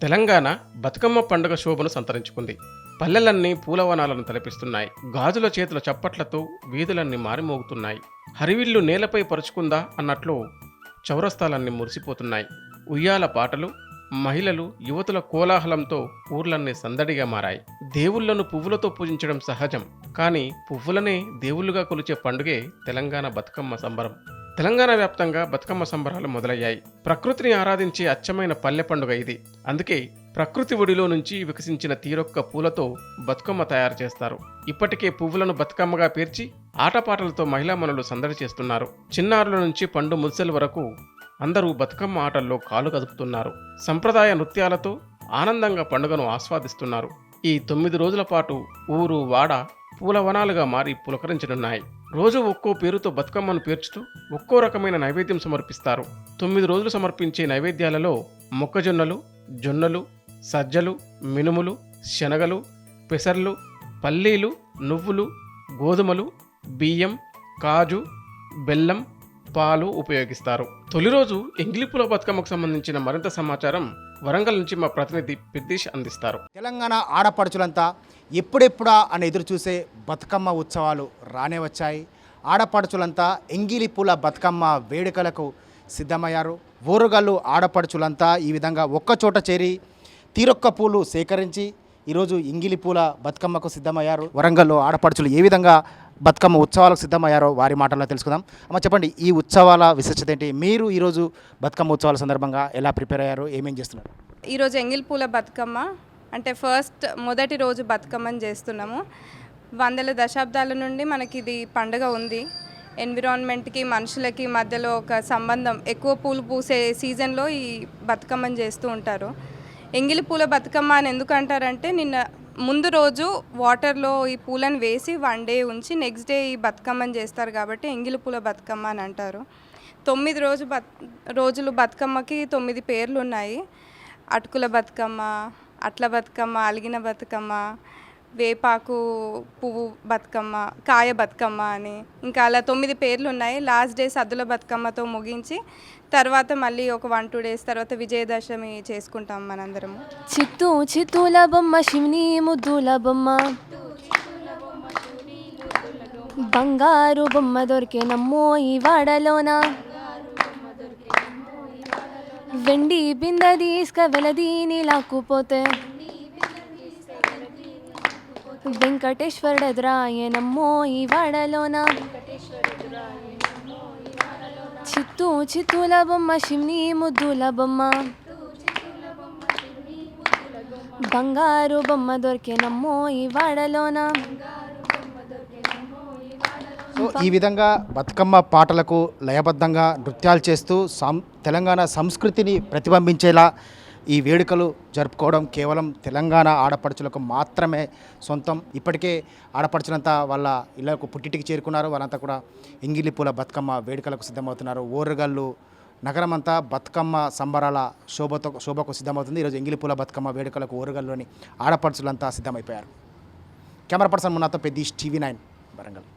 తెలంగాణ బతుకమ్మ పండుగ శోభను సంతరించుకుంది. పల్లెలన్నీ పూలవనాలను తలపిస్తున్నాయి. గాజుల చేతుల చప్పట్లతో వీధులన్నీ మారిమోగుతున్నాయి. హరివిల్లు నేలపై పరుచుకుందా అన్నట్లు చౌరస్తాలన్నీ మురిసిపోతున్నాయి. ఉయ్యాల పాటలు, మహిళలు, యువతుల కోలాహలంతో ఊర్లన్నీ సందడిగా మారాయి. దేవుళ్లను పువ్వులతో పూజించడం సహజం, కానీ పువ్వులనే దేవుళ్లుగా కొలిచే పండుగే తెలంగాణ బతుకమ్మ సంబరం. తెలంగాణ వ్యాప్తంగా బతుకమ్మ సంబరాలు మొదలయ్యాయి. ప్రకృతిని ఆరాధించే అచ్చమైన పల్లె పండుగ ఇది. అందుకే ప్రకృతి ఒడిలో నుంచి వికసించిన తీరొక్క పూలతో బతుకమ్మ తయారు చేస్తారు. ఇప్పటికే పువ్వులను బతుకమ్మగా పేర్చి ఆటపాటలతో మహిళామణులు సందడి చేస్తున్నారు. చిన్నారుల నుంచి పండు ముసలి వరకు అందరూ బతుకమ్మ ఆటల్లో కాలు కదుపుతున్నారు. సంప్రదాయ నృత్యాలతో ఆనందంగా పండుగను ఆస్వాదిస్తున్నారు. ఈ 9 రోజుల పాటు ఊరు వాడ పూలవనాలుగా మారి పులకరించనున్నాయి. రోజు ఒక్కో పేరుతో బతుకమ్మను పేర్చుతూ ఒక్కో రకమైన నైవేద్యం సమర్పిస్తారు. 9 రోజులు సమర్పించే నైవేద్యాలలో మొక్కజొన్నలు, జొన్నలు, సజ్జలు, మినుములు, శనగలు, పెసర్లు, పల్లీలు, నువ్వులు, గోధుమలు, బియ్యం, కాజు, బెల్లం, పాలు ఉపయోగిస్తారు. తొలి రోజు ఎంగిలిపూల బతుకమ్మకు సంబంధించిన మరింత సమాచారం వరంగల్ నుంచి మా ప్రతినిధి పెద్దీష్ అందిస్తారు. తెలంగాణ ఆడపడుచులంతా ఎప్పుడెప్పుడా అని ఎదురు చూసే బతుకమ్మ ఉత్సవాలు రానే వచ్చాయి. ఆడపడుచులంతా ఎంగిలి పూల బతుకమ్మ వేడుకలకు సిద్ధమయ్యారు. ఓరుగల్లు ఆడపడుచులంతా ఈ విధంగా ఒక్కచోట చేరి తీరొక్క పూలు సేకరించి ఈరోజు ఎంగిలి పూల బతుకమ్మకు సిద్ధమయ్యారు. వరంగల్లో ఆడపడుచులు ఏ విధంగా బతుకమ్మ ఉత్సవాలకు సిద్ధమయ్యారో వారి మాటల్లో తెలుసుకుందాం. అమ్మ చెప్పండి, ఈ ఉత్సవాల విశిష్టత ఏంటి? మీరు ఈరోజు బతుకమ్మ ఉత్సవాల సందర్భంగా ఎలా ప్రిపేర్ అయ్యారు? ఏమేం చేస్తున్నారు? ఈరోజు ఎంగిల్ పూల బతుకమ్మ అంటే మొదటి రోజు బతుకమ్మని చేస్తున్నాము. వందల దశాబ్దాల నుండి మనకి ఇది పండుగ ఉంది. ఎన్విరాన్మెంట్కి మనుషులకి మధ్యలో ఒక సంబంధం, ఎక్కువ పూలు పూసే సీజన్లో ఈ బతుకమ్మని చేస్తూ ఉంటారు. ఎంగిలి పూల బతుకమ్మ అని ఎందుకు అంటారంటే, ముందు రోజు వాటర్లో ఈ పూలను వేసి 1 డే ఉంచి నెక్స్ట్ డే ఈ బతుకమ్మని చేస్తారు కాబట్టి ఎంగిలి పూల బతుకమ్మ అని అంటారు. 9 రోజులు బతుకమ్మకి 9 పేర్లు ఉన్నాయి. అటుకుల బతుకమ్మ, అట్ల బతుకమ్మ, అలిగిన బతుకమ్మ, వేపాకు పువ్వు బతుకమ్మ, కాయ బతుకమ్మ అని ఇంకా అలా 9 పేర్లు ఉన్నాయి. లాస్ట్ డే సద్దుల బతుకమ్మతో ముగించి తర్వాత మళ్ళీ ఒక 1-2 డేస్ తర్వాత విజయదశమి చేసుకుంటాం మనందరము. చిత్తూల బొమ్మ శివుని ముద్దుల బొమ్మ, బంగారు బొమ్మ దొరికే నమ్మో ఈ వాడలోన, వెండి బింద తీసుక వెలదీని లాక్కుపోతే వెంకటేశ్వరుడు ఎదురాయనమ్మో ఈ వాడలోన. చిత్తూల బొమ్మ శివుని ముద్దుల బొమ్మ, బంగారు బొమ్మ దొరికేనమ్మో ఈ వాడలోన. సో ఈ విధంగా బతుకమ్మ పాటలకు లయబద్ధంగా నృత్యాలు చేస్తూ తెలంగాణ సంస్కృతిని ప్రతిబింబించేలా ఈ వేడుకలు జరుపుకోవడం కేవలం తెలంగాణ ఆడపడుచులకు మాత్రమే సొంతం. ఇప్పటికే ఆడపడుచులంతా వాళ్ళ ఇళ్లకు పుట్టింటికి చేరుకున్నారు. వాళ్ళంతా కూడా ఎంగిలి పూల బతుకమ్మ వేడుకలకు సిద్ధమవుతున్నారు. ఓరుగల్లు నగరమంతా బతుకమ్మ సంబరాల శోభకు సిద్ధమవుతుంది. ఈరోజు ఎంగిలి పూల బతుకమ్మ వేడుకలకు ఓరుగల్లులోని ఆడపడుచులంతా సిద్ధమైపోయారు. కెమెరా పర్సన్ మున్నాతో పెద్దీష్, TV9 వరంగల్.